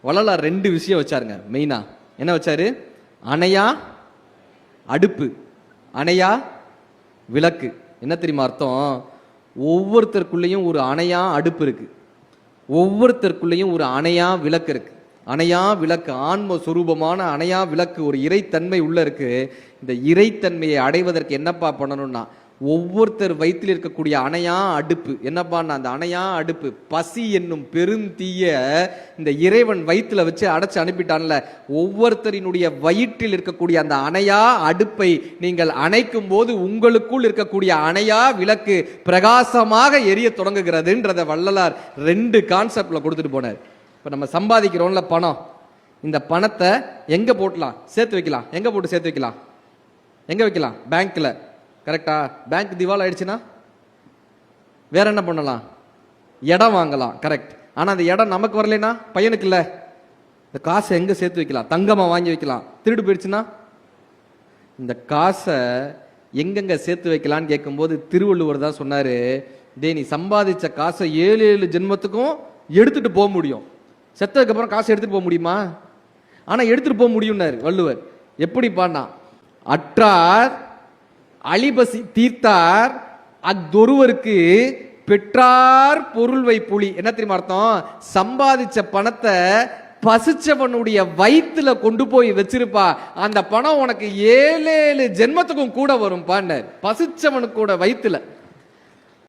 வள்ளலார் ரெண்டு விஷயம் வச்சாருங்க மெயினா. என்ன வச்சாரு? அணையா அடுப்பு, அணையா விளக்கு. என்ன தெரியுமா அர்த்தம்? ஒவ்வொருத்தருக்குள்ளேயும் ஒரு அணையா அடுப்பு இருக்கு, ஒவ்வொருத்தருக்குள்ளேயும் ஒரு அணையா விளக்கு இருக்கு. அணையா விளக்கு, ஆன்ம சுரூபமான அணையா விளக்கு, ஒரு இறைத்தன்மை உள்ள இருக்கு. இந்த இறைத்தன்மையை அடைவதற்கு என்னப்பா பண்ணணும்னா, ஒவ்வொருத்தர் வயிற்றில் இருக்கக்கூடிய அணையா அடுப்பு என்னப்பா, அந்த அணையா அடுப்பு பசி என்னும் பெருந்தீய இந்த இறைவன் வயிற்றுல வச்சு அடைச்சு அனுப்பிட்டான்ல, ஒவ்வொருத்தரினுடைய வயிற்றில் இருக்கக்கூடிய அந்த அணையா அடுப்பை நீங்கள் அணைக்கும் போது உங்களுக்குள் இருக்கக்கூடிய அணையா விளக்கு பிரகாசமாக எரிய தொடங்குகிறதுன்றத வள்ளலார் ரெண்டு கான்செப்ட்ல கொடுத்துட்டு போனார். இப்ப நம்ம சம்பாதிக்கிறோம்ல பணம், இந்த பணத்தை எங்க போட்டலாம்? சேர்த்து வைக்கலாம். எங்க போட்டு சேர்த்து வைக்கலாம்? எங்க வைக்கலாம்? பேங்க்ல. கரெக்டா? பேங்க் திவால் ஆயிடுச்சுன்னா வேற என்ன பண்ணலாம்? இடம் வாங்கலாம். கரெக்ட். ஆனா அந்த இடம் நமக்கு வரலனா, பையனுக்கு இல்ல, இந்த காசை எங்க சேர்த்து வைக்கலாம்? தங்கமா வாங்கி வைக்கலாம். திருடு போயிடுச்சுன்னா இந்த காசை எங்கெங்க சேர்த்து வைக்கலான்னு கேட்கும்போது திருவள்ளுவர் தான் சொன்னாரு, டே நீ சம்பாதிச்ச காசை 7 ஜென்மத்துக்கும் எடுத்துட்டு போக முடியும். செத்ததுக்கு அப்புறம் காசை எடுத்துட்டு போக முடியுமா? ஆனா எடுத்துட்டு போக முடியும்னாரு வள்ளுவர். எப்படி பாண்டா, அற்றார் அழிபசி தீர்த்தார் அத்தொருவருக்கு பெற்றார் பொருள்வை புலி. என்ன தெரியுமா அர்த்தம்? சம்பாதிச்ச பணத்தை பசிச்சவனுடைய வயிற்றுல கொண்டு போய் வச்சிருப்பா, அந்த பணம் உனக்கு 7 ஜென்மத்துக்கும் கூட வரும் பாண்டார். பசிச்சவனுக்கு கூட வயிற்றுல